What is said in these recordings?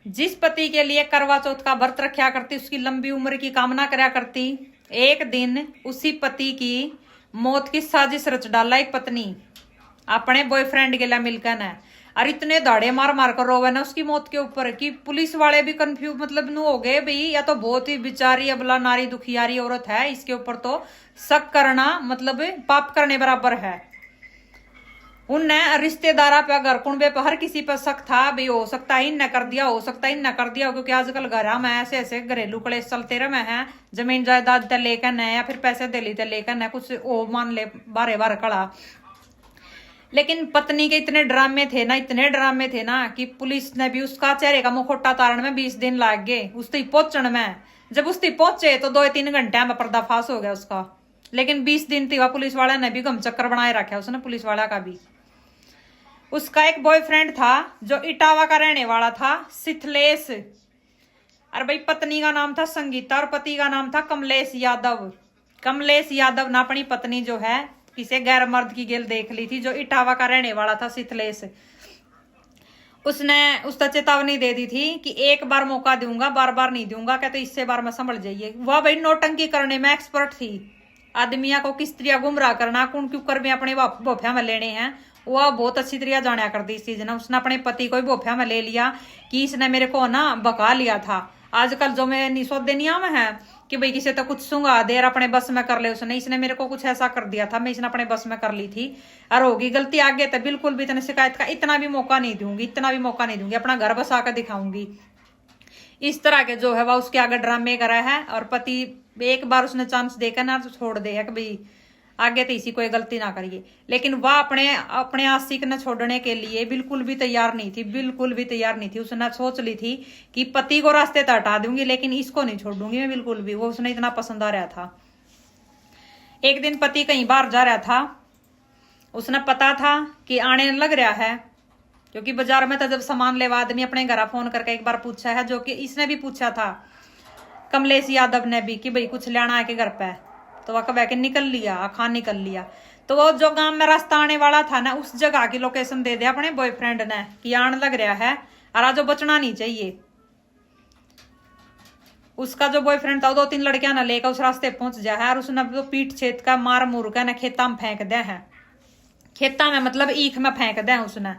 जिस पति के लिए करवा चौथ का व्रत रखा करती, उसकी लंबी उम्र की कामना करा करती, एक दिन उसी पति की मौत की साजिश रच डाला एक पत्नी अपने बॉयफ्रेंड के लिए मिलकर न। और इतने दाड़े मार मार कर रोवे ना उसकी मौत के ऊपर कि पुलिस वाले भी कंफ्यूज मतलब नु हो गए भाई, या तो बहुत ही बेचारी अबला नारी दुखियारी औरत है, इसके ऊपर तो शक करना मतलब पाप करने बराबर है। उनने रिश्तेदारा पे घर कुंबे पे हर किसी पे शक था भाई, हो सकता है इनने कर दिया, हो सकता है इनने कर दिया, क्योंकि आजकल घर में ऐसे ऐसे घरेलू कलेश चलते रहे हैं। जमीन जायदाद ते लेकर न या फिर पैसे दे ली लेकर न कुछ ओ मान ले बारे बार कड़ा। लेकिन पत्नी के इतने ड्रामे थे ना, इतने ड्रामे थे ना कि पुलिस ने भी उसका चेहरे का मुखौटा तारण में 20 दिन लाग गए उस तक पहुंचने में। जब उस तक पहुंचे तो 2-3 घंटे में पर्दाफाश हो गया उसका। लेकिन 20 दिन थी वह पुलिस वाला ने भी गम चक्कर बनाए रखा उसने, पुलिस वाला का भी। उसका एक बॉयफ्रेंड था जो इटावा का रहने वाला था, सिथलेश। और भाई पत्नी का नाम था संगीता और पति का नाम था कमलेश यादव। कमलेश यादव ने अपनी पत्नी जो है किसी गैर मर्द की गेल देख ली थी, जो इटावा का रहने वाला था सिथलेश। उसने उसका चेतावनी दे दी थी कि एक बार मौका दूंगा, बार बार नहीं दूंगा, कहते इससे बार में संभल जाइए। वह भाई नौटंकी करने में एक्सपर्ट थी, आदमिया को किस तरह गुमराह करना, कौन क्यों कर में अपने बोफिया में लेने हैं, वह बहुत अच्छी तरह जाना करती इस चीज ने। उसने अपने पति को भी बोफिया में ले लिया कि इसने मेरे को ना बका लिया था। आजकल जो मैं निसौदेनिया में है कि भाई किसी तो कुछ सुंगा देर अपने बस में कर ले उसने, इसने मेरे को कुछ ऐसा कर दिया था, मैं इसने अपने बस में कर ली थी और होगी गलती आगे तो बिल्कुल भी इतने शिकायत का इतना भी मौका नहीं दूंगी, इतना भी मौका नहीं दूंगी, अपना घर बसा कर दिखाऊंगी। इस तरह के जो है वह उसके आगे ड्रामे करा है। और पति एक बार उसने चांस देकर ना तो छोड़ दे है कि भाई आगे तो इसी कोई गलती ना करिए। लेकिन वह अपने आशिक न छोड़ने के लिए बिल्कुल भी तैयार नहीं थी, बिल्कुल भी तैयार नहीं थी। उसने सोच ली थी कि पति को रास्ते तो हटा दूंगी लेकिन इसको नहीं छोड़ दूंगी मैं बिल्कुल भी, वो उसने इतना पसंद आ रहा था। एक दिन पति कहीं बाहर जा रहा था, उसने पता था कि आने लग रहा है, क्योंकि बाजार में तो जब सामान लेवा आदमी अपने घर फोन करके एक बार पूछा है, जो कि इसने भी पूछा था कमलेश यादव ने भी कि भाई कुछ लेना है के घर पे, तो वह कह के निकल लिया, खान निकल लिया। तो वो जो गांव में रास्ता आने वाला था ना, उस जगह की लोकेशन दे दिया अपने बॉयफ्रेंड ने कि आने लग रहा है और आज बचना नहीं चाहिए। उसका जो बॉयफ्रेंड था 2-3 लड़कियां ना लेकर उस रास्ते पहुंच जा है और उसने तो पीठ छेद का मार मुर का ना खेता में फेंक दे है। खेता में मतलब ईख में फेंक दे उसने,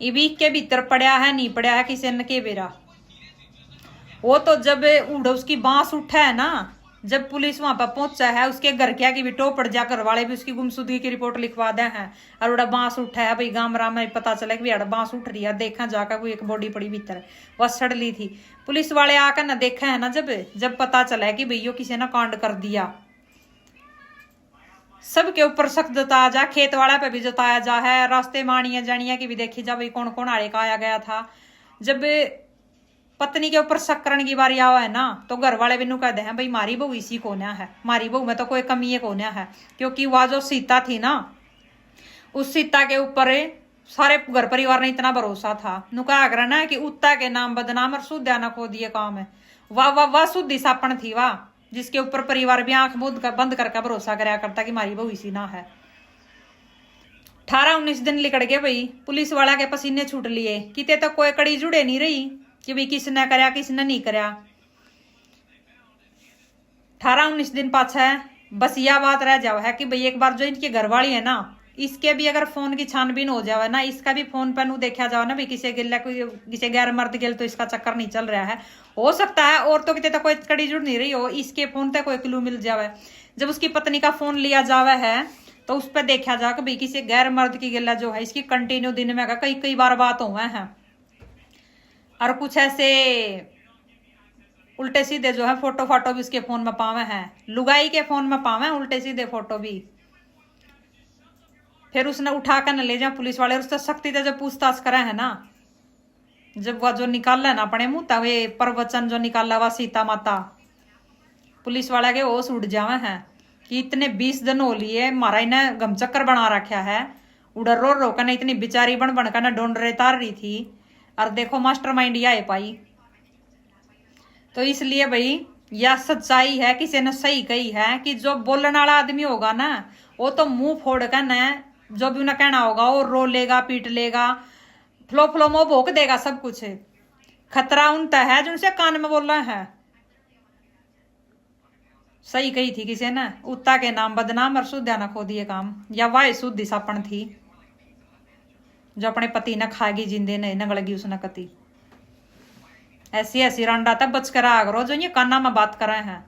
ईख के भीतर पड़ा है नहीं पड़ा है किसी ने के बेरा। वो तो जब उड़ उसकी बांस उठा है ना, जब पुलिस वहां पर पहुंचा है, उसके घर क्या की भी टोपड़ जा घर वाले भी उसकी गुमशुदगी की रिपोर्ट लिखवा दे हैं और उड़ा बांस उठा है। भाई गांव राम में पता चला कि बांस उठ रही है, देखा जाकर कोई एक बॉडी पड़ी भीतर वह सड़ ली थी। पुलिस वाले आकर ना देखा है ना, जब पता चला कि भैया किसी ने कांड कर दिया। सबके ऊपर सख्त जताया जा, खेत वाला पे भी जताया जा है, रास्ते मानिया जानिया की भी देखी जा भाई कौन कौन आड़े का आया गया था। जब पत्नी के ऊपर शक करने की बारी आवा है ना, तो घर वाले भी नु कहते हैं भाई मारी बहू इसी कोन्या है, मारी बहू में तो कोई कमी है कोन्या है। क्योंकि वह जो सीता थी ना, उस सीता के ऊपर सारे घर परिवार ने इतना भरोसा था। नु कहा कर ना कि उत्ता के नाम बदनाम और शुद्ध न खो दिए काम है। वाह शुद्धि सापण थी वाह, जिसके ऊपर परिवार भी आंख बंद करके भरोसा कराया करता कि मारी बहू इसी ना है। 18-19 दिन लिकड़ गए भाई, पुलिस वाला के पसीने छूट लिए, किते तो कोई कड़ी जुड़े नहीं रही कि भाई किसने करया किसने नहीं करया। 18-19 दिन पाछा बस यह बात रह जाओ है कि भाई एक बार जो इनकी घरवाली है ना, इसके भी अगर फोन की छानबीन हो जावे ना, इसका भी फोन पर देखा जाओ ना भाई किसी गिल्ला किसी गैर मर्द गिल तो इसका चक्कर नहीं चल रहा है। हो सकता है और तो कितने तो कोई कड़ी जुड़ नहीं रही हो, इसके फोन तक कोई क्लू मिल जावे। जब उसकी पत्नी का फोन लिया जावे है तो उस पर देखा जा कि भाई किसी गैर मर्द की गिल्ला जो है इसकी कंटिन्यू दिन में कई बार बात हुआ है। और कुछ ऐसे उल्टे सीधे जो है फोटो भी उसके फोन में पावे हैं, लुगाई के फोन में पावे उल्टे सीधे फोटो भी। फिर उसने उठा कर न ले जा पुलिस वाले, उससे सख्ती से जब पूछताछ करे है ना, जब वह जो निकाला ना अपने मुंह तवे प्रवचन जो निकाला वह सीता माता, पुलिस वाला के ओस उड़ जावे हैं कि इतने 20 दिन हो लिए मारा इन्हें गमचक्कर बना रखा है, उड़र रो कर इतनी बेचारी बन कर ना ढूंढ रहे तार रही थी। और देखो मास्टरमाइंड यह पाई। तो इसलिए भाई यह सच्चाई है, किसी ने सही कही है कि जो बोलने वाला आदमी होगा ना, वो तो मुंह फोड़ कर न जो भी उन्हें कहना होगा वो रो लेगा, पीट लेगा, फ्लो फ्लो मोह भोंक देगा सब कुछ। खतरा उनता है जिनसे कान में बोला है। सही कही थी किसी ने, उत्ता के नाम बदनाम और सुद्या न खो दिए काम। या वाह शुद्धि सापण थी जो अपने पति न खाएगी जिंदे नहीं नगलगी उसने कति। ऐसी ऐसी रंडा तब बच कर आ करो जो ये काना में बात कर रहे हैं।